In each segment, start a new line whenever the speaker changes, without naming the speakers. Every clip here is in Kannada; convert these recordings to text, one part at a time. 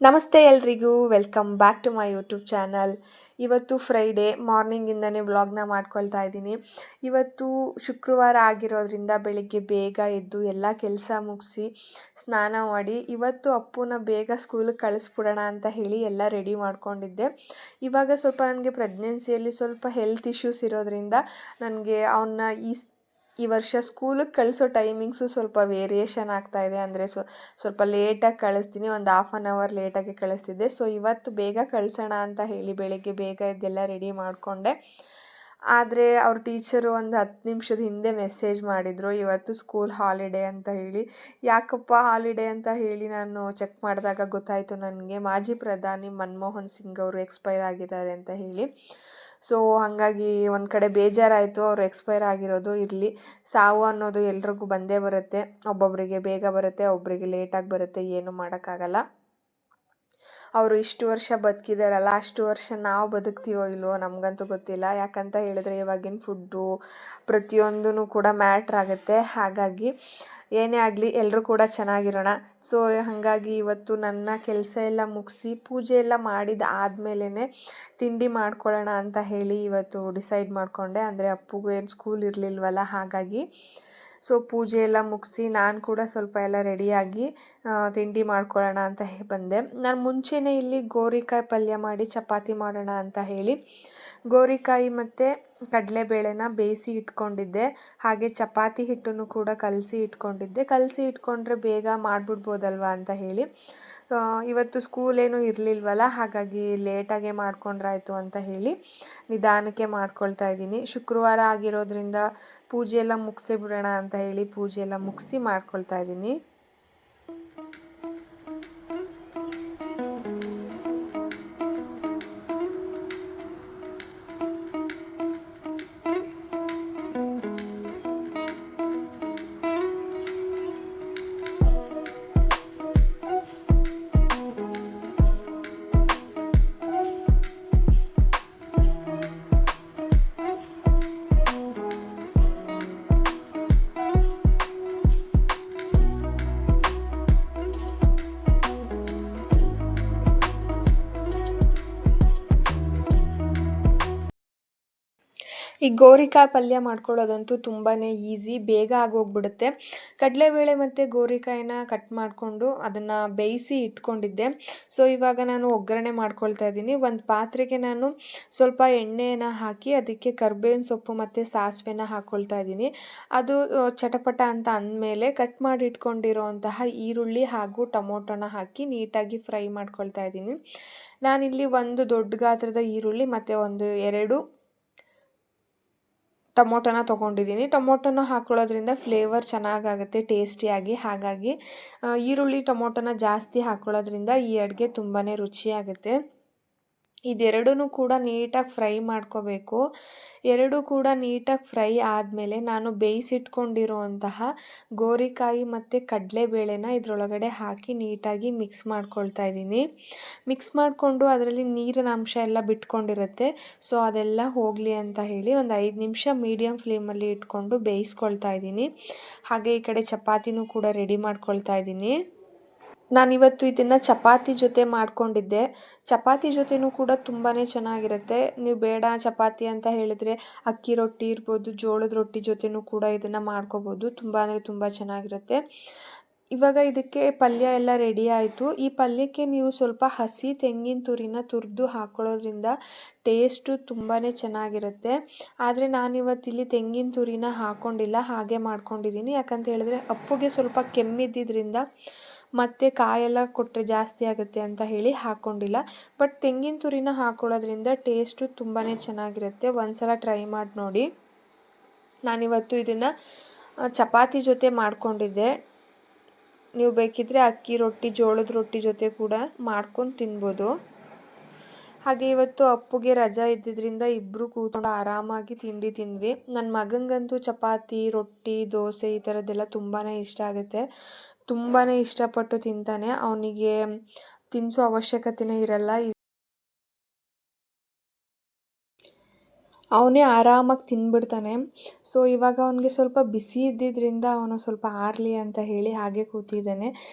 ನಮಸ್ತೆ ಎಲ್ರಿಗೂ, welcome back to my YouTube channel. ಇವತ್ತು ಫ್ರೈಡೇ ಮಾರ್ನಿಂಗಿಂದನೇ ವ್ಲಾಗ್ನ ಮಾಡ್ಕೊಳ್ತಾ ಇದ್ದೀನಿ. ಇವತ್ತು ಶುಕ್ರವಾರ ಆಗಿರೋದ್ರಿಂದ ಬೆಳಿಗ್ಗೆ ಬೇಗ ಎದ್ದು ಎಲ್ಲ ಕೆಲಸ ಮುಗಿಸಿ ಸ್ನಾನ ಮಾಡಿ ಇವತ್ತು ಅಪ್ಪುನ ಬೇಗ ಸ್ಕೂಲಿಗೆ ಕಳಿಸ್ಬಿಡೋಣ ಅಂತ ಹೇಳಿ ಎಲ್ಲ ರೆಡಿ ಮಾಡ್ಕೊಂಡಿದ್ದೆ. ಇವಾಗ ಸ್ವಲ್ಪ ನನಗೆ ಪ್ರೆಗ್ನೆನ್ಸಿಯಲ್ಲಿ ಸ್ವಲ್ಪ ಹೆಲ್ತ್ ಇಶ್ಯೂಸ್ ಇರೋದ್ರಿಂದ ನನಗೆ ಅವನ್ನ ಈ ವರ್ಷ ಸ್ಕೂಲಿಗೆ ಕಳಿಸೋ ಟೈಮಿಂಗ್ಸು ಸ್ವಲ್ಪ ವೇರಿಯೇಷನ್ ಆಗ್ತಾಯಿದೆ. ಅಂದರೆ ಸ್ವಲ್ಪ ಲೇಟಾಗಿ ಕಳಿಸ್ತೀನಿ, ಒಂದು ½ ಲೇಟಾಗಿ ಕಳಿಸ್ತಿದ್ದೆ. ಸೊ ಇವತ್ತು ಬೇಗ ಕಳಿಸೋಣ ಅಂತ ಹೇಳಿ ಬೆಳಗ್ಗೆ ಬೇಗ ಇದೆಲ್ಲ ರೆಡಿ ಮಾಡಿಕೊಂಡೆ. ಆದರೆ ಅವ್ರ ಟೀಚರು ಒಂದು 10 ನಿಮಿಷದ ಹಿಂದೆ ಮೆಸೇಜ್ ಮಾಡಿದರು, ಇವತ್ತು ಸ್ಕೂಲ್ ಹಾಲಿಡೇ ಅಂತ ಹೇಳಿ. ಯಾಕಪ್ಪ ಹಾಲಿಡೇ ಅಂತ ಹೇಳಿ ನಾನು ಚೆಕ್ ಮಾಡಿದಾಗ ಗೊತ್ತಾಯಿತು ನನಗೆ ಮಾಜಿ ಪ್ರಧಾನಿ ಮನಮೋಹನ್ ಸಿಂಗ್ ಅವರು ಎಕ್ಸ್ಪೈರ್ ಆಗಿದ್ದಾರೆ ಅಂತ ಹೇಳಿ. ಸೊ ಹಾಗಾಗಿ ಒಂದು ಕಡೆ ಬೇಜಾರಾಯಿತು, ಅವರು ಎಕ್ಸ್ಪೈರ್ ಆಗಿರೋದು. ಇರಲಿ, ಸಾವು ಅನ್ನೋದು ಎಲ್ರಿಗೂ ಬಂದೇ ಬರುತ್ತೆ. ಒಬ್ಬೊಬ್ಬರಿಗೆ ಬೇಗ ಬರುತ್ತೆ, ಒಬ್ಬರಿಗೆ ಲೇಟಾಗಿ ಬರುತ್ತೆ, ಏನೂ ಮಾಡೋಕ್ಕಾಗಲ್ಲ. ಅವರು ಇಷ್ಟು ವರ್ಷ ಬದುಕಿದಾರಲ್ಲ, ಅಷ್ಟು ವರ್ಷ ನಾವು ಬದುಕ್ತೀವೋ ಇಲ್ವೋ ನಮಗಂತೂ ಗೊತ್ತಿಲ್ಲ. ಯಾಕಂತ ಹೇಳಿದ್ರೆ ಇವಾಗಿನ ಫುಡ್ಡು ಪ್ರತಿಯೊಂದೂ ಕೂಡ ಮ್ಯಾಟ್ರ್ ಆಗುತ್ತೆ. ಹಾಗಾಗಿ ಏನೇ ಆಗಲಿ ಎಲ್ಲರೂ ಕೂಡ ಚೆನ್ನಾಗಿರೋಣ. ಸೊ ಹಾಗಾಗಿ ಇವತ್ತು ನನ್ನ ಕೆಲಸ ಎಲ್ಲ ಮುಗಿಸಿ ಪೂಜೆ ಎಲ್ಲ ಮಾಡಿದ ಆದಮೇಲೆ ತಿಂಡಿ ಮಾಡ್ಕೊಳ್ಳೋಣ ಅಂತ ಹೇಳಿ ಇವತ್ತು ಡಿಸೈಡ್ ಮಾಡಿಕೊಂಡೆ. ಅಂದರೆ ಅಪ್ಪುಗೂ ಏನು ಸ್ಕೂಲ್ ಇರಲಿಲ್ವಲ್ಲ, ಹಾಗಾಗಿ ಸೊ ಪೂಜೆ ಎಲ್ಲ ಮುಗಿಸಿ ನಾನು ಕೂಡ ಸ್ವಲ್ಪ ಎಲ್ಲ ರೆಡಿಯಾಗಿ ತಿಂಡಿ ಮಾಡ್ಕೊಳ್ಳೋಣ ಅಂತ ಬಂದೆ. ನಾನು ಮುಂಚೆನೇ ಇಲ್ಲಿ ಗೋರಿಕಾಯಿ ಪಲ್ಯ ಮಾಡಿ ಚಪಾತಿ ಮಾಡೋಣ ಅಂತ ಹೇಳಿ ಗೋರಿಕಾಯಿ ಮತ್ತು ಕಡಲೆಬೇಳೆನ ಬೇಯಿಸಿ ಇಟ್ಕೊಂಡಿದ್ದೆ. ಹಾಗೆ ಚಪಾತಿ ಹಿಟ್ಟನ್ನು ಕೂಡ ಕಲಸಿ ಇಟ್ಕೊಂಡ್ರೆ ಬೇಗ ಮಾಡಿಬಿಡ್ಬೋದಲ್ವ ಅಂತ ಹೇಳಿ. ಇವತ್ತು ಸ್ಕೂಲೇನೂ ಇರಲಿಲ್ವಲ್ಲ, ಹಾಗಾಗಿ ಲೇಟಾಗೆ ಮಾಡ್ಕೊಂಡ್ರಾಯ್ತು ಅಂತ ಹೇಳಿ ನಿಧಾನಕ್ಕೆ ಮಾಡ್ಕೊಳ್ತಾ ಇದ್ದೀನಿ. ಶುಕ್ರವಾರ ಆಗಿರೋದ್ರಿಂದ ಪೂಜೆ ಎಲ್ಲ ಮುಗಿಸಿ ಬಿಡೋಣ ಅಂತ ಹೇಳಿ ಪೂಜೆ ಎಲ್ಲ ಮುಗಿಸಿ ಮಾಡ್ಕೊಳ್ತಾ ಇದ್ದೀನಿ. ಈ ಗೋರಿಕಾಯಿ ಪಲ್ಯ ಮಾಡ್ಕೊಳ್ಳೋದಂತೂ ತುಂಬಾ ಈಸಿ, ಬೇಗ ಆಗೋಗ್ಬಿಡುತ್ತೆ. ಕಡಲೆಬೇಳೆ ಮತ್ತು ಗೋರಿಕಾಯಿನ ಕಟ್ ಮಾಡಿಕೊಂಡು ಅದನ್ನು ಬೇಯಿಸಿ ಇಟ್ಕೊಂಡಿದ್ದೆ. ಸೊ ಇವಾಗ ನಾನು ಒಗ್ಗರಣೆ ಮಾಡ್ಕೊಳ್ತಾ ಇದ್ದೀನಿ. ಒಂದು ಪಾತ್ರೆಗೆ ನಾನು ಸ್ವಲ್ಪ ಎಣ್ಣೆಯನ್ನು ಹಾಕಿ ಅದಕ್ಕೆ ಕರ್ಬೇವಿನ ಸೊಪ್ಪು ಮತ್ತು ಸಾಸಿವೆನ ಹಾಕ್ಕೊಳ್ತಾ ಇದ್ದೀನಿ. ಅದು ಚಟಪಟ ಅಂತ ಅಂದಮೇಲೆ ಕಟ್ ಮಾಡಿ ಇಟ್ಕೊಂಡಿರೋಂತಹ ಈರುಳ್ಳಿ ಹಾಗೂ ಟೊಮೊಟೊನ ಹಾಕಿ ನೀಟಾಗಿ ಫ್ರೈ ಮಾಡ್ಕೊಳ್ತಾ ಇದ್ದೀನಿ. ನಾನಿಲ್ಲಿ ಒಂದು ದೊಡ್ಡ ಗಾತ್ರದ ಈರುಳ್ಳಿ ಮತ್ತು 2 ಟೊಮೊಟೊನ ತೊಗೊಂಡಿದ್ದೀನಿ. ಟೊಮೊಟೊನ ಹಾಕ್ಕೊಳ್ಳೋದ್ರಿಂದ ಫ್ಲೇವರ್ ಚೆನ್ನಾಗಾಗುತ್ತೆ ಟೇಸ್ಟಿಯಾಗಿ. ಹಾಗಾಗಿ ಈರುಳ್ಳಿ ಟೊಮೊಟೊನ ಜಾಸ್ತಿ ಹಾಕ್ಕೊಳ್ಳೋದ್ರಿಂದ ಈ ಅಡುಗೆ ತುಂಬಾ ರುಚಿಯಾಗುತ್ತೆ. ಇದೆರಡೂ ಕೂಡ ನೀಟಾಗಿ ಫ್ರೈ ಮಾಡ್ಕೋಬೇಕು. ಎರಡೂ ಕೂಡ ನೀಟಾಗಿ ಫ್ರೈ ಆದಮೇಲೆ ನಾನು ಬೇಯಿಸಿಟ್ಕೊಂಡಿರುವಂತಹ ಗೋರಿಕಾಯಿ ಮತ್ತು ಕಡಲೆಬೇಳೆನ ಇದರೊಳಗಡೆ ಹಾಕಿ ನೀಟಾಗಿ ಮಿಕ್ಸ್ ಮಾಡ್ಕೊಳ್ತಾ ಇದ್ದೀನಿ. ಮಿಕ್ಸ್ ಮಾಡಿಕೊಂಡು ಅದರಲ್ಲಿ ನೀರಿನ ಅಂಶ ಎಲ್ಲ ಬಿಟ್ಕೊಂಡಿರುತ್ತೆ. ಸೊ ಅದೆಲ್ಲ ಹೋಗಲಿ ಅಂತ ಹೇಳಿ ಒಂದು 5 ನಿಮಿಷ ಮೀಡಿಯಮ್ ಫ್ಲೇಮಲ್ಲಿ ಇಟ್ಕೊಂಡು ಬೇಯಿಸ್ಕೊಳ್ತಾ ಇದ್ದೀನಿ. ಹಾಗೆ ಈ ಕಡೆ ಚಪಾತಿನೂ ಕೂಡ ರೆಡಿ ಮಾಡ್ಕೊಳ್ತಾ ಇದ್ದೀನಿ. ನಾನಿವತ್ತು ಇದನ್ನು ಚಪಾತಿ ಜೊತೆ ಮಾಡ್ಕೊಂಡಿದ್ದೆ. ಚಪಾತಿ ಜೊತೆನೂ ಕೂಡ ತುಂಬಾ ಚೆನ್ನಾಗಿರುತ್ತೆ. ನೀವು ಬೇಡ ಚಪಾತಿ ಅಂತ ಹೇಳಿದರೆ ಅಕ್ಕಿ ರೊಟ್ಟಿ ಇರ್ಬೋದು, ಜೋಳದ ರೊಟ್ಟಿ ಜೊತೆನೂ ಕೂಡ ಇದನ್ನು ಮಾಡ್ಕೋಬೋದು. ತುಂಬ ಅಂದರೆ ತುಂಬ ಚೆನ್ನಾಗಿರುತ್ತೆ. ಇವಾಗ ಇದಕ್ಕೆ ಪಲ್ಯ ಎಲ್ಲ ರೆಡಿ ಆಯಿತು. ಈ ಪಲ್ಯಕ್ಕೆ ನೀವು ಸ್ವಲ್ಪ ಹಸಿ ತೆಂಗಿನ ತುರಿನ ತುರಿದು ಹಾಕ್ಕೊಳ್ಳೋದ್ರಿಂದ ಟೇಸ್ಟು ತುಂಬಾ ಚೆನ್ನಾಗಿರುತ್ತೆ. ಆದರೆ ನಾನಿವತ್ತಿಲ್ಲಿ ತೆಂಗಿನ ತುರಿನ ಹಾಕ್ಕೊಂಡಿಲ್ಲ, ಹಾಗೆ ಮಾಡ್ಕೊಂಡಿದ್ದೀನಿ. ಯಾಕಂತ ಹೇಳಿದ್ರೆ ಅಪ್ಪುಗೆ ಸ್ವಲ್ಪ ಕೆಮ್ಮಿದ್ದಿದ್ದರಿಂದ ಮತ್ತು ಕಾಯೆಲ್ಲ ಕೊಟ್ಟರೆ ಜಾಸ್ತಿ ಆಗುತ್ತೆ ಅಂತ ಹೇಳಿ ಹಾಕ್ಕೊಂಡಿಲ್ಲ. ಬಟ್ ತೆಂಗಿನ ತುರಿನ ಹಾಕ್ಕೊಳ್ಳೋದ್ರಿಂದ ಟೇಸ್ಟು ತುಂಬಾ ಚೆನ್ನಾಗಿರುತ್ತೆ. ಒಂದು ಸಲ ಟ್ರೈ ಮಾಡಿ ನೋಡಿ. ನಾನಿವತ್ತು ಇದನ್ನು ಚಪಾತಿ ಜೊತೆ ಮಾಡ್ಕೊಂಡಿದ್ದೆ. ನೀವು ಬೇಕಿದ್ದರೆ ಅಕ್ಕಿ ರೊಟ್ಟಿ, ಜೋಳದ ರೊಟ್ಟಿ ಜೊತೆ ಕೂಡ ಮಾಡ್ಕೊಂಡು ತಿನ್ಬೋದು. ಹಾಗೆ ಇವತ್ತು ಅಪ್ಪುಗೆ ರಜಾ ಇದ್ದಿದ್ದರಿಂದ ಇಬ್ಬರು ಕೂತ್ಕೊಂಡು ಆರಾಮಾಗಿ ತಿಂಡಿ ತಿಂದ್ವಿ. ನನ್ನ ಮಗನಿಗಂತೂ ಚಪಾತಿ, ರೊಟ್ಟಿ, ದೋಸೆ ಈ ಥರದ್ದೆಲ್ಲ ತುಂಬಾ ಇಷ್ಟ ಆಗುತ್ತೆ. ತುಂಬಾ ಇಷ್ಟಪಟ್ಟು ತಿಂತಾನೆ. ಅವನಿಗೆ ತಿನ್ನಿಸೋ ಅವಶ್ಯಕತೆನೇ ಇರಲ್ಲ. ಅವನೇ ಆರಾಮಾಗಿ ತಿಂದ್ಬಿಡ್ತಾನೆ. ಸೊ ಇವಾಗ ಅವನಿಗೆ ಸ್ವಲ್ಪ ಬಿಸಿ ಇದ್ದಿದ್ದರಿಂದ ಅವನು ಸ್ವಲ್ಪ ಆರಲಿ ಅಂತ ಹೇಳಿ ಹಾಗೆ ಕೂತಿದ್ದಾನೆ.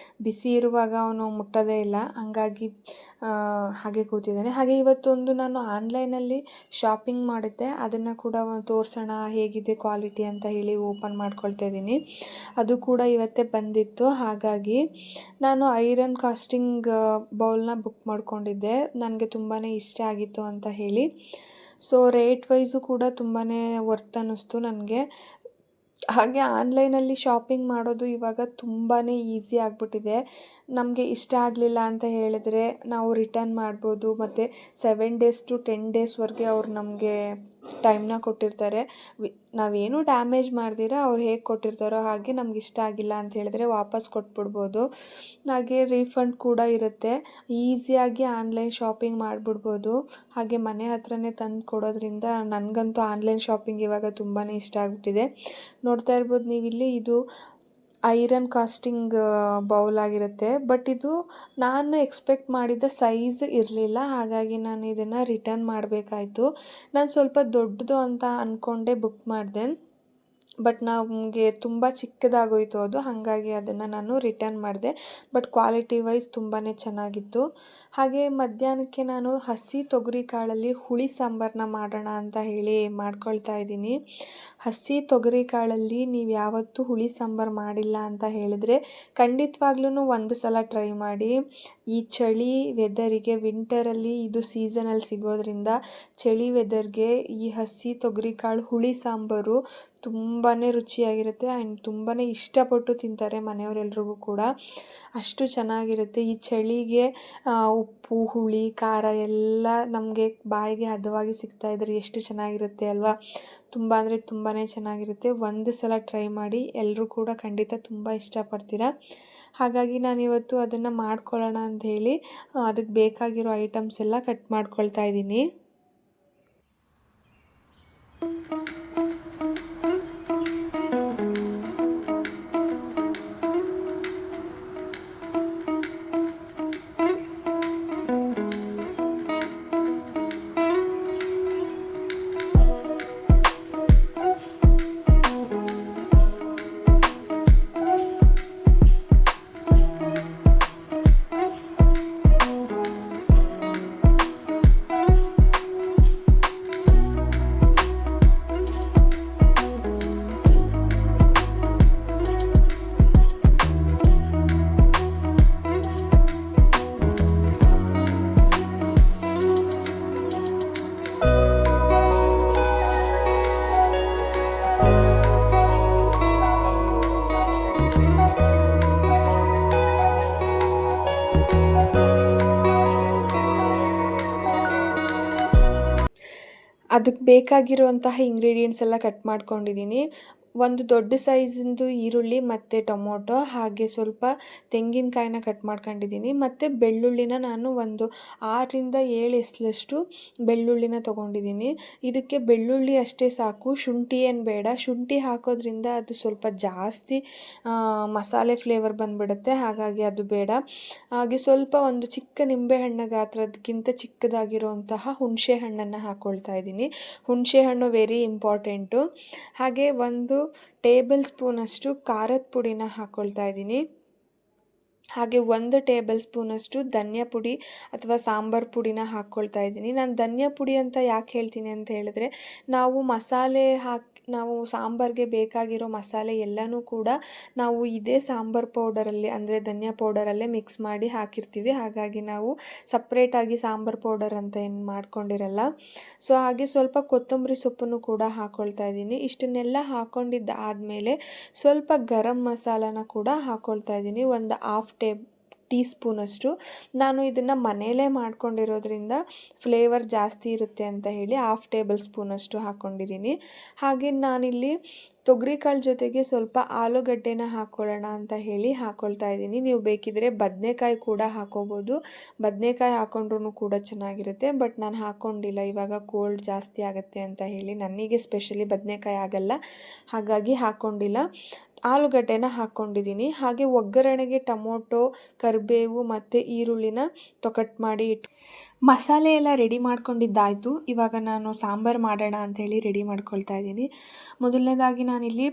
ಬಿಸಿ ಇರುವಾಗ ಅವನು ಮುಟ್ಟೋದೇ ಇಲ್ಲ, ಹಂಗಾಗಿ ಹಾಗೆ ಕೂತಿದ್ದಾನೆ. ಹಾಗೆ ಇವತ್ತೊಂದು ನಾನು ಆನ್ಲೈನಲ್ಲಿ ಶಾಪಿಂಗ್ ಮಾಡಿದ್ದೆ, ಅದನ್ನು ಕೂಡ ತೋರಿಸೋಣ ಹೇಗಿದೆ ಕ್ವಾಲಿಟಿ ಅಂತ ಹೇಳಿ ಓಪನ್ ಮಾಡ್ಕೊಳ್ತಾ ಇದ್ದೀನಿ. ಅದು ಕೂಡ ಇವತ್ತೇ ಬಂದಿತ್ತು. ಹಾಗಾಗಿ ನಾನು ಐರನ್ ಕಾಸ್ಟಿಂಗ್ ಬೌಲ್ನ ಬುಕ್ ಮಾಡ್ಕೊಂಡಿದ್ದೆ, ನನಗೆ ತುಂಬಾ ಇಷ್ಟ ಆಗಿತ್ತು ಅಂತ ಹೇಳಿ. ಸೊ ರೇಟ್ ವೈಸು ಕೂಡ ತುಂಬಾ ವರ್ತ್ ಅನ್ನಿಸ್ತು ನನಗೆ. ಹಾಗೆ ಆನ್ಲೈನಲ್ಲಿ ಶಾಪಿಂಗ್ ಮಾಡೋದು ಇವಾಗ ತುಂಬಾ ಈಸಿ ಆಗಿಬಿಟ್ಟಿದೆ. ನಮಗೆ ಇಷ್ಟ ಆಗಲಿಲ್ಲ ಅಂತ ಹೇಳಿದ್ರೆ ನಾವು ರಿಟರ್ನ್ ಮಾಡ್ಬೋದು. ಮತ್ತು 7 ಡೇಸ್ ಟು 10 ಡೇಸ್ವರೆಗೆ ಅವ್ರು ನಮಗೆ ಟೈಮ್ನ ಕೊಟ್ಟಿರ್ತಾರೆ. ನಾವೇನು ಡ್ಯಾಮೇಜ್ ಮಾಡ್ದಿರ ಅವ್ರು ಹೇಗೆ ಕೊಟ್ಟಿರ್ತಾರೋ ಹಾಗೆ ನಮ್ಗೆ ಇಷ್ಟ ಆಗಿಲ್ಲ ಅಂತ ಹೇಳಿದ್ರೆ ವಾಪಸ್ ಕೊಟ್ಬಿಡ್ಬೋದು. ಹಾಗೆ ರೀಫಂಡ್ ಕೂಡ ಇರುತ್ತೆ. ಈಸಿಯಾಗಿ ಆನ್ಲೈನ್ ಶಾಪಿಂಗ್ ಮಾಡಿಬಿಡ್ಬೋದು. ಹಾಗೆ ಮನೆ ಹತ್ರನೇ ತಂದು ಕೊಡೋದ್ರಿಂದ ನನಗಂತೂ ಆನ್ಲೈನ್ ಶಾಪಿಂಗ್ ಇವಾಗ ತುಂಬಾ ಇಷ್ಟ ಆಗಿಬಿಟ್ಟಿದೆ. ನೋಡ್ತಾ ಇರ್ಬೋದು ನೀವಿಲ್ಲಿ, ಇದು ಐರನ್ ಕಾಸ್ಟಿಂಗ್ ಬೌಲ್ ಆಗಿರುತ್ತೆ. ಬಟ್ ಇದು ನಾನು ಎಕ್ಸ್ಪೆಕ್ಟ್ ಮಾಡಿದ ಸೈಜ್ ಇರಲಿಲ್ಲ, ಹಾಗಾಗಿ ನಾನು ಇದನ್ನು ರಿಟರ್ನ್ ಮಾಡಬೇಕಾಯ್ತು. ನಾನು ಸ್ವಲ್ಪ ದೊಡ್ಡದು ಅಂತ ಅಂದ್ಕೊಂಡೆ ಬುಕ್ ಮಾಡಿದೆ, ಬಟ್ ನಮಗೆ ತುಂಬ ಚಿಕ್ಕದಾಗೋಯಿತು ಅದು, ಹಾಗಾಗಿ ಅದನ್ನು ನಾನು ರಿಟರ್ನ್ ಮಾಡಿದೆ. ಬಟ್ ಕ್ವಾಲಿಟಿ ವೈಸ್ ತುಂಬಾ ಚೆನ್ನಾಗಿತ್ತು. ಹಾಗೆ ಮಧ್ಯಾಹ್ನಕ್ಕೆ ನಾನು ಹಸಿ ತೊಗರಿ ಕಾಳಲ್ಲಿ ಹುಳಿ ಸಾಂಬಾರನ್ನ ಮಾಡೋಣ ಅಂತ ಹೇಳಿ ಮಾಡ್ಕೊಳ್ತಾ ಇದ್ದೀನಿ. ಹಸಿ ತೊಗರಿ ಕಾಳಲ್ಲಿ ನೀವು ಯಾವತ್ತೂ ಹುಳಿ ಸಾಂಬಾರು ಮಾಡಿಲ್ಲ ಅಂತ ಹೇಳಿದರೆ ಖಂಡಿತವಾಗ್ಲೂ ಒಂದು ಸಲ ಟ್ರೈ ಮಾಡಿ. ಈ ಚಳಿ ವೆದರಿಗೆ, ವಿಂಟರಲ್ಲಿ ಇದು ಸೀಸನಲ್ಲಿ ಸಿಗೋದ್ರಿಂದ ಚಳಿ ವೆದರ್ಗೆ ಈ ಹಸಿ ತೊಗರಿ ಕಾಳು ಹುಳಿ ಸಾಂಬಾರು ತುಂಬಾ ರುಚಿಯಾಗಿರುತ್ತೆ. ಆ್ಯಂಡ್ ತುಂಬಾ ಇಷ್ಟಪಟ್ಟು ತಿಂತಾರೆ ಮನೆಯವರೆಲ್ರಿಗೂ ಕೂಡ, ಅಷ್ಟು ಚೆನ್ನಾಗಿರುತ್ತೆ. ಈ ಚಳಿಗೆ ಉಪ್ಪು, ಹುಳಿ, ಖಾರ ಎಲ್ಲ ನಮಗೆ ಬಾಯಿಗೆ ಹದವಾಗಿ ಸಿಗ್ತಾಯಿದ್ರೆ ಎಷ್ಟು ಚೆನ್ನಾಗಿರುತ್ತೆ ಅಲ್ವಾ. ತುಂಬ ಅಂದರೆ ತುಂಬಾ ಚೆನ್ನಾಗಿರುತ್ತೆ. ಒಂದು ಸಲ ಟ್ರೈ ಮಾಡಿ, ಎಲ್ಲರೂ ಕೂಡ ಖಂಡಿತ ತುಂಬ ಇಷ್ಟಪಡ್ತೀರಾ. ಹಾಗಾಗಿ ನಾನಿವತ್ತು ಅದನ್ನು ಮಾಡ್ಕೊಳ್ಳೋಣ ಅಂಥೇಳಿ ಅದಕ್ಕೆ ಬೇಕಾಗಿರೋ ಐಟಮ್ಸ್ ಎಲ್ಲ ಕಟ್ ಮಾಡ್ಕೊಳ್ತಾ ಇದ್ದೀನಿ. ಅದಕ್ಕೆ ಬೇಕಾಗಿರುವಂತಹ ಇಂಗ್ರೀಡಿಯೆಂಟ್ಸ್ ಎಲ್ಲ ಕಟ್ ಮಾಡ್ಕೊಂಡಿದ್ದೀನಿ. ಒಂದು ದೊಡ್ಡ ಸೈಜಿಂದು ಈರುಳ್ಳಿ ಮತ್ತು ಟೊಮೊಟೊ, ಹಾಗೆ ಸ್ವಲ್ಪ ತೆಂಗಿನಕಾಯಿನ ಕಟ್ ಮಾಡ್ಕೊಂಡಿದ್ದೀನಿ. ಮತ್ತು ಬೆಳ್ಳುಳ್ಳಿನ ನಾನು ಒಂದು 6ರಿಂದ 7 ಎಸಳಷ್ಟು ಬೆಳ್ಳುಳ್ಳಿನ ತೊಗೊಂಡಿದ್ದೀನಿ. ಇದಕ್ಕೆ ಬೆಳ್ಳುಳ್ಳಿ ಅಷ್ಟೇ ಸಾಕು, ಶುಂಠಿ ಏನು ಬೇಡ. ಶುಂಠಿ ಹಾಕೋದ್ರಿಂದ ಅದು ಸ್ವಲ್ಪ ಜಾಸ್ತಿ ಮಸಾಲೆ ಫ್ಲೇವರ್ ಬಂದುಬಿಡುತ್ತೆ, ಹಾಗಾಗಿ ಅದು ಬೇಡ. ಹಾಗೆ ಸ್ವಲ್ಪ ಒಂದು ಚಿಕ್ಕ ನಿಂಬೆಹಣ್ಣು ಗಾತ್ರದಕ್ಕಿಂತ ಚಿಕ್ಕದಾಗಿರುವಂತಹ ಹುಣಸೆ ಹಣ್ಣನ್ನು ಹಾಕ್ಕೊಳ್ತಾ ಇದ್ದೀನಿ. ಹುಣಸೆ ಹಣ್ಣು ವೆರಿ ಇಂಪಾರ್ಟೆಂಟು. ಹಾಗೆ 1 ಟೇಬಲ್ ಸ್ಪೂನಷ್ಟು ಖಾರದ ಪುಡಿನ ಹಾಕ್ಕೊಳ್ತಾ ಇದ್ದೀನಿ. ಹಾಗೆ 1 ಟೇಬಲ್ ಸ್ಪೂನಷ್ಟು ಧನಿಯಾ ಪುಡಿ ಅಥವಾ ಸಾಂಬಾರು ಪುಡಿನ ಹಾಕ್ಕೊಳ್ತಾ ಇದ್ದೀನಿ. ನಾನು ಧನಿಯಾ ಪುಡಿ ಅಂತ ಯಾಕೆ ಹೇಳ್ತೀನಿ ಅಂತ ಹೇಳಿದ್ರೆ, ನಾವು ಸಾಂಬಾರಿಗೆ ಬೇಕಾಗಿರೋ ಮಸಾಲೆ ಎಲ್ಲನೂ ಕೂಡ ನಾವು ಇದೇ ಸಾಂಬಾರು ಪೌಡರಲ್ಲಿ, ಅಂದರೆ ಧನಿಯಾ ಪೌಡರಲ್ಲೇ ಮಿಕ್ಸ್ ಮಾಡಿ ಹಾಕಿರ್ತೀವಿ. ಹಾಗಾಗಿ ನಾವು ಸಪ್ರೇಟಾಗಿ ಸಾಂಬಾರು ಪೌಡರ್ ಅಂತ ಏನು ಮಾಡ್ಕೊಂಡಿರಲ್ಲ. ಸೊ ಹಾಗೆ ಸ್ವಲ್ಪ ಕೊತ್ತಂಬರಿ ಸೊಪ್ಪನ್ನು ಕೂಡ ಹಾಕ್ಕೊಳ್ತಾ ಇದ್ದೀನಿ. ಇಷ್ಟನ್ನೆಲ್ಲ ಹಾಕ್ಕೊಂಡಿದ್ದಾದಮೇಲೆ ಸ್ವಲ್ಪ ಗರಂ ಮಸಾಲಾನ ಕೂಡ ಹಾಕ್ಕೊಳ್ತಾ ಇದ್ದೀನಿ. ಒಂದು 1/2 ಟೀ ಸ್ಪೂನಷ್ಟು. ನಾನು ಇದನ್ನು ಮನೆಯಲ್ಲೇ ಮಾಡ್ಕೊಂಡಿರೋದ್ರಿಂದ ಫ್ಲೇವರ್ ಜಾಸ್ತಿ ಇರುತ್ತೆ ಅಂತ ಹೇಳಿ 1/2 ಟೇಬಲ್ ಸ್ಪೂನಷ್ಟು ಹಾಕ್ಕೊಂಡಿದ್ದೀನಿ. ಹಾಗೆ ನಾನಿಲ್ಲಿ ತೊಗರಿಕಾಳು ಜೊತೆಗೆ ಸ್ವಲ್ಪ ಆಲೂಗಡ್ಡೆನ ಹಾಕ್ಕೊಳ್ಳೋಣ ಅಂತ ಹೇಳಿ ಹಾಕ್ಕೊಳ್ತಾ ಇದ್ದೀನಿ. ನೀವು ಬೇಕಿದ್ರೆ ಬದನೆಕಾಯಿ ಕೂಡ ಹಾಕ್ಕೋಬೋದು. ಬದನೆಕಾಯಿ ಹಾಕ್ಕೊಂಡ್ರೂ ಕೂಡ ಚೆನ್ನಾಗಿರುತ್ತೆ, ಬಟ್ ನಾನು ಹಾಕ್ಕೊಂಡಿಲ್ಲ. ಇವಾಗ ಕೋಲ್ಡ್ ಜಾಸ್ತಿ ಆಗುತ್ತೆ ಅಂತ ಹೇಳಿ ನನಗೆ ಸ್ಪೆಷಲಿ ಬದನೆಕಾಯಿ ಆಗಲ್ಲ, ಹಾಗಾಗಿ ಹಾಕ್ಕೊಂಡಿಲ್ಲ. ಆಲೂಗಡ್ಡೆನ ಹಾಕ್ಕೊಂಡಿದ್ದೀನಿ. ಹಾಗೆ ಒಗ್ಗರಣೆಗೆ ಟೊಮೊಟೊ, ಕರಿಬೇವು ಮತ್ತು ಈರುಳ್ಳಿನ ಕಟ್ ಮಾಡಿ ಮಸಾಲೆ ಎಲ್ಲ ರೆಡಿ ಮಾಡ್ಕೊಂಡಿದ್ದಾಯಿತು. ಇವಾಗ ನಾನು ಸಾಂಬಾರು ಮಾಡೋಣ ಅಂಥೇಳಿ ರೆಡಿ ಮಾಡ್ಕೊಳ್ತಾ ಇದ್ದೀನಿ. ಮೊದಲನೇದಾಗಿ ನಾನಿಲ್ಲಿ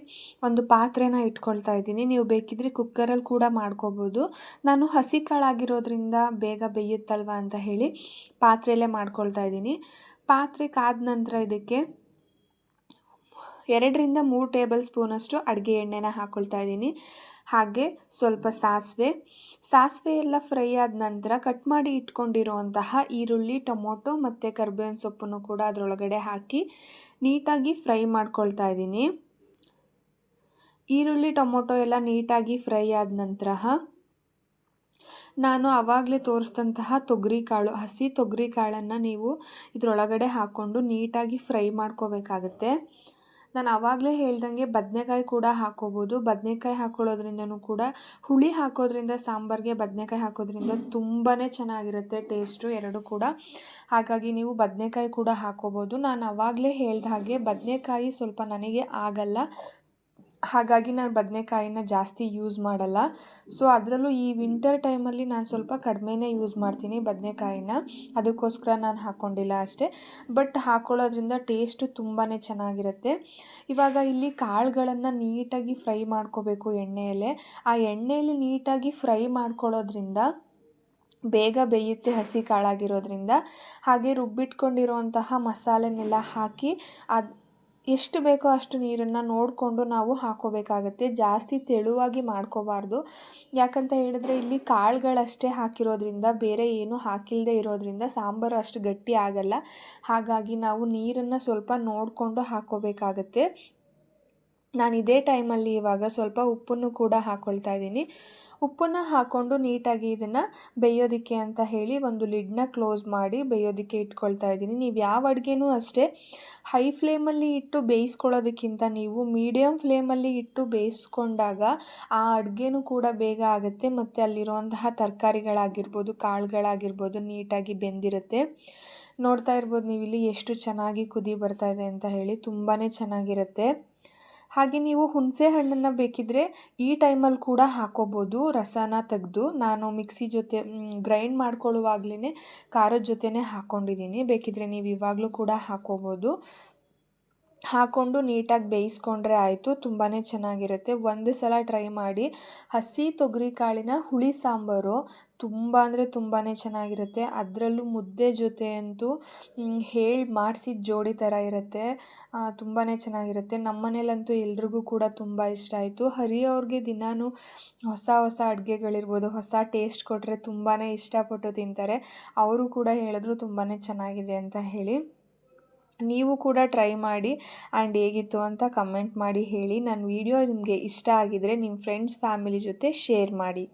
ಒಂದು ಪಾತ್ರೆನ ಇಟ್ಕೊಳ್ತಾ ಇದ್ದೀನಿ. ನೀವು ಬೇಕಿದ್ರೆ ಕುಕ್ಕರಲ್ಲಿ ಕೂಡ ಮಾಡ್ಕೋಬೋದು. ನಾನು ಹಸಿ ಕಾಳಾಗಿರೋದ್ರಿಂದ ಬೇಗ ಬೇಯುತ್ತಲ್ವ ಅಂತ ಹೇಳಿ ಪಾತ್ರೆಯಲ್ಲೇ ಮಾಡ್ಕೊಳ್ತಾ ಇದ್ದೀನಿ. ಪಾತ್ರೆ ಕಾದ ನಂತರ ಇದಕ್ಕೆ 2ರಿಂದ 3 ಟೇಬಲ್ ಸ್ಪೂನಷ್ಟು ಅಡುಗೆ ಎಣ್ಣೆನ ಹಾಕ್ಕೊಳ್ತಾ ಇದ್ದೀನಿ. ಹಾಗೆ ಸ್ವಲ್ಪ ಸಾಸಿವೆ ಎಲ್ಲ ಫ್ರೈ ಆದ ನಂತರ ಕಟ್ ಮಾಡಿ ಇಟ್ಕೊಂಡಿರುವಂತಹ ಈರುಳ್ಳಿ, ಟೊಮೊಟೊ ಮತ್ತು ಕರಿಬೇವಿನ ಸೊಪ್ಪನ್ನು ಕೂಡ ಅದರೊಳಗಡೆ ಹಾಕಿ ನೀಟಾಗಿ ಫ್ರೈ ಮಾಡ್ಕೊಳ್ತಾ ಇದ್ದೀನಿ. ಈರುಳ್ಳಿ, ಟೊಮೊಟೊ ಎಲ್ಲ ನೀಟಾಗಿ ಫ್ರೈ ಆದ ನಂತರ ನಾನು ಆವಾಗಲೇ ತೋರಿಸಿದಂತಹ ತೊಗರಿಕಾಳು, ಹಸಿ ತೊಗರಿಕಾಳನ್ನು ನೀವು ಇದರೊಳಗಡೆ ಹಾಕ್ಕೊಂಡು ನೀಟಾಗಿ ಫ್ರೈ ಮಾಡ್ಕೋಬೇಕಾಗತ್ತೆ. ನಾನು ಆವಾಗಲೇ ಹೇಳ್ದಂಗೆ ಬದನೆಕಾಯಿ ಕೂಡ ಹಾಕ್ಕೋಬೋದು. ಬದನೆಕಾಯಿ ಹಾಕ್ಕೊಳ್ಳೋದ್ರಿಂದನೂ ಕೂಡ, ಹುಳಿ ಹಾಕೋದ್ರಿಂದ ಸಾಂಬಾರಿಗೆ ಬದನೆಕಾಯಿ ಹಾಕೋದ್ರಿಂದ ತುಂಬಾ ಚೆನ್ನಾಗಿರುತ್ತೆ ಟೇಸ್ಟು ಎರಡೂ ಕೂಡ. ಹಾಗಾಗಿ ನೀವು ಬದನೆಕಾಯಿ ಕೂಡ ಹಾಕ್ಕೋಬೋದು. ನಾನು ಆವಾಗಲೇ ಹೇಳ್ದ ಹಾಗೆ ಬದನೆಕಾಯಿ ಸ್ವಲ್ಪ ನನಗೆ ಆಗಲ್ಲ, ಹಾಗಾಗಿ ನಾನು ಬದನೆಕಾಯಿನ ಜಾಸ್ತಿ ಯೂಸ್ ಮಾಡಲ್ಲ. ಸೊ ಅದರಲ್ಲೂ ಈ ವಿಂಟರ್ ಟೈಮಲ್ಲಿ ನಾನು ಸ್ವಲ್ಪ ಕಡಿಮೆನೇ ಯೂಸ್ ಮಾಡ್ತೀನಿ ಬದನೆಕಾಯಿನ, ಅದಕ್ಕೋಸ್ಕರ ನಾನು ಹಾಕ್ಕೊಂಡಿಲ್ಲ ಅಷ್ಟೇ. ಬಟ್ ಹಾಕ್ಕೊಳ್ಳೋದ್ರಿಂದ ಟೇಸ್ಟು ತುಂಬಾ ಚೆನ್ನಾಗಿರುತ್ತೆ. ಇವಾಗ ಇಲ್ಲಿ ಕಾಳುಗಳನ್ನು ನೀಟಾಗಿ ಫ್ರೈ ಮಾಡ್ಕೋಬೇಕು ಎಣ್ಣೆಯಲ್ಲೇ. ಆ ಎಣ್ಣೆಯಲ್ಲಿ ನೀಟಾಗಿ ಫ್ರೈ ಮಾಡ್ಕೊಳ್ಳೋದ್ರಿಂದ ಬೇಗ ಬೇಯುತ್ತೆ ಹಸಿ ಕಾಳಾಗಿರೋದ್ರಿಂದ. ಹಾಗೆ ರುಬ್ಬಿಟ್ಕೊಂಡಿರುವಂತಹ ಮಸಾಲೆನೆಲ್ಲ ಹಾಕಿ ಎಷ್ಟು ಬೇಕೋ ಅಷ್ಟು ನೀರನ್ನು ನೋಡಿಕೊಂಡು ನಾವು ಹಾಕ್ಕೋಬೇಕಾಗತ್ತೆ. ಜಾಸ್ತಿ ತೆಳುವಾಗಿ ಮಾಡ್ಕೋಬಾರ್ದು. ಯಾಕಂತ ಹೇಳಿದ್ರೆ ಇಲ್ಲಿ ಕಾಳುಗಳಷ್ಟೇ ಹಾಕಿರೋದ್ರಿಂದ, ಬೇರೆ ಏನೂ ಹಾಕಿಲ್ಲದೆ ಇರೋದ್ರಿಂದ ಸಾಂಬಾರು ಅಷ್ಟು ಗಟ್ಟಿ ಆಗಲ್ಲ. ಹಾಗಾಗಿ ನಾವು ನೀರನ್ನು ಸ್ವಲ್ಪ ನೋಡಿಕೊಂಡು ಹಾಕ್ಕೋಬೇಕಾಗತ್ತೆ. ನಾನು ಇದೇ ಟೈಮಲ್ಲಿ ಇವಾಗ ಸ್ವಲ್ಪ ಉಪ್ಪನ್ನು ಕೂಡ ಹಾಕ್ಕೊಳ್ತಾ ಇದ್ದೀನಿ. ಉಪ್ಪನ್ನು ಹಾಕ್ಕೊಂಡು ನೀಟಾಗಿ ಇದನ್ನು ಬೇಯೋದಕ್ಕೆ ಅಂತ ಹೇಳಿ ಒಂದು ಲಿಡ್ನ ಕ್ಲೋಸ್ ಮಾಡಿ ಬೇಯೋದಕ್ಕೆ ಇಟ್ಕೊಳ್ತಾ ಇದ್ದೀನಿ. ನೀವು ಯಾವ ಅಡುಗೆನೂ ಅಷ್ಟೇ ಹೈ ಫ್ಲೇಮಲ್ಲಿ ಇಟ್ಟು ಬೇಯಿಸ್ಕೊಳ್ಳೋದಕ್ಕಿಂತ ನೀವು ಮೀಡಿಯಮ್ ಫ್ಲೇಮಲ್ಲಿ ಇಟ್ಟು ಬೇಯಿಸ್ಕೊಂಡಾಗ ಆ ಅಡುಗೆನೂ ಕೂಡ ಬೇಗ ಆಗುತ್ತೆ, ಮತ್ತು ಅಲ್ಲಿರುವಂತಹ ತರಕಾರಿಗಳಾಗಿರ್ಬೋದು, ಕಾಳುಗಳಾಗಿರ್ಬೋದು ನೀಟಾಗಿ ಬೆಂದಿರುತ್ತೆ. ನೋಡ್ತಾ ಇರ್ಬೋದು ನೀವಿಲ್ಲಿ ಎಷ್ಟು ಚೆನ್ನಾಗಿ ಕುದಿ ಬರ್ತಾ ಇದೆ ಅಂತ ಹೇಳಿ, ತುಂಬಾ ಚೆನ್ನಾಗಿರುತ್ತೆ. ಹಾಗೆ ನೀವು ಹುಣಸೆ ಹಣ್ಣನ್ನು ಬೇಕಿದ್ದರೆ ಈ ಟೈಮಲ್ಲಿ ಕೂಡ ಹಾಕ್ಕೋಬೋದು, ರಸನ ತೆಗೆದು. ನಾನು ಮಿಕ್ಸಿ ಜೊತೆ ಗ್ರೈಂಡ್ ಮಾಡ್ಕೊಳ್ಳುವಾಗಲೇ ಖಾರದ ಜೊತೆನೇ ಹಾಕ್ಕೊಂಡಿದ್ದೀನಿ. ಬೇಕಿದ್ದರೆ ನೀವು ಇವಾಗಲೂ ಕೂಡ ಹಾಕ್ಕೋಬೋದು. ಹಾಕ್ಕೊಂಡು ನೀಟಾಗಿ ಬೇಯಿಸ್ಕೊಂಡ್ರೆ ಆಯಿತು, ತುಂಬಾ ಚೆನ್ನಾಗಿರುತ್ತೆ. ಒಂದು ಸಲ ಟ್ರೈ ಮಾಡಿ. ಹಸಿ ತೊಗರಿಕಾಳಿನ ಹುಳಿ ಸಾಂಬಾರು ತುಂಬ ಅಂದರೆ ತುಂಬಾ ಚೆನ್ನಾಗಿರುತ್ತೆ. ಅದರಲ್ಲೂ ಮುದ್ದೆ ಜೊತೆ ಅಂತೂ ಹೇಳಿ ಮಾಡಿಸಿದ ಜೋಡಿ ಥರ ಇರುತ್ತೆ. ತುಂಬಾ ಚೆನ್ನಾಗಿರುತ್ತೆ. ನಮ್ಮ ಮನೇಲಂತೂ ಎಲ್ರಿಗೂ ಕೂಡ ತುಂಬ ಇಷ್ಟ ಆಯಿತು. ಹರಿಯವ್ರಿಗೆ ದಿನಾನು ಹೊಸ ಹೊಸ ಅಡುಗೆಗಳಿರ್ಬೋದು, ಹೊಸ ಟೇಸ್ಟ್ ಕೊಟ್ಟರೆ ತುಂಬಾ ಇಷ್ಟಪಟ್ಟು ತಿಂತಾರೆ. ಅವರು ಕೂಡ ಹೇಳಿದ್ರು ತುಂಬಾ ಚೆನ್ನಾಗಿದೆ ಅಂತ ಹೇಳಿ. ನೀವು ಕೂಡ ಟ್ರೈ ಮಾಡಿ ಆ್ಯಂಡ್ ಹೇಗಿತ್ತು ಅಂತ ಕಮೆಂಟ್ ಮಾಡಿ ಹೇಳಿ. ನನ್ನ ವಿಡಿಯೋ ನಿಮಗೆ ಇಷ್ಟ ಆಗಿದರೆ ನಿಮ್ಮ ಫ್ರೆಂಡ್ಸ್ ಫ್ಯಾಮಿಲಿ ಜೊತೆ ಶೇರ್ ಮಾಡಿ.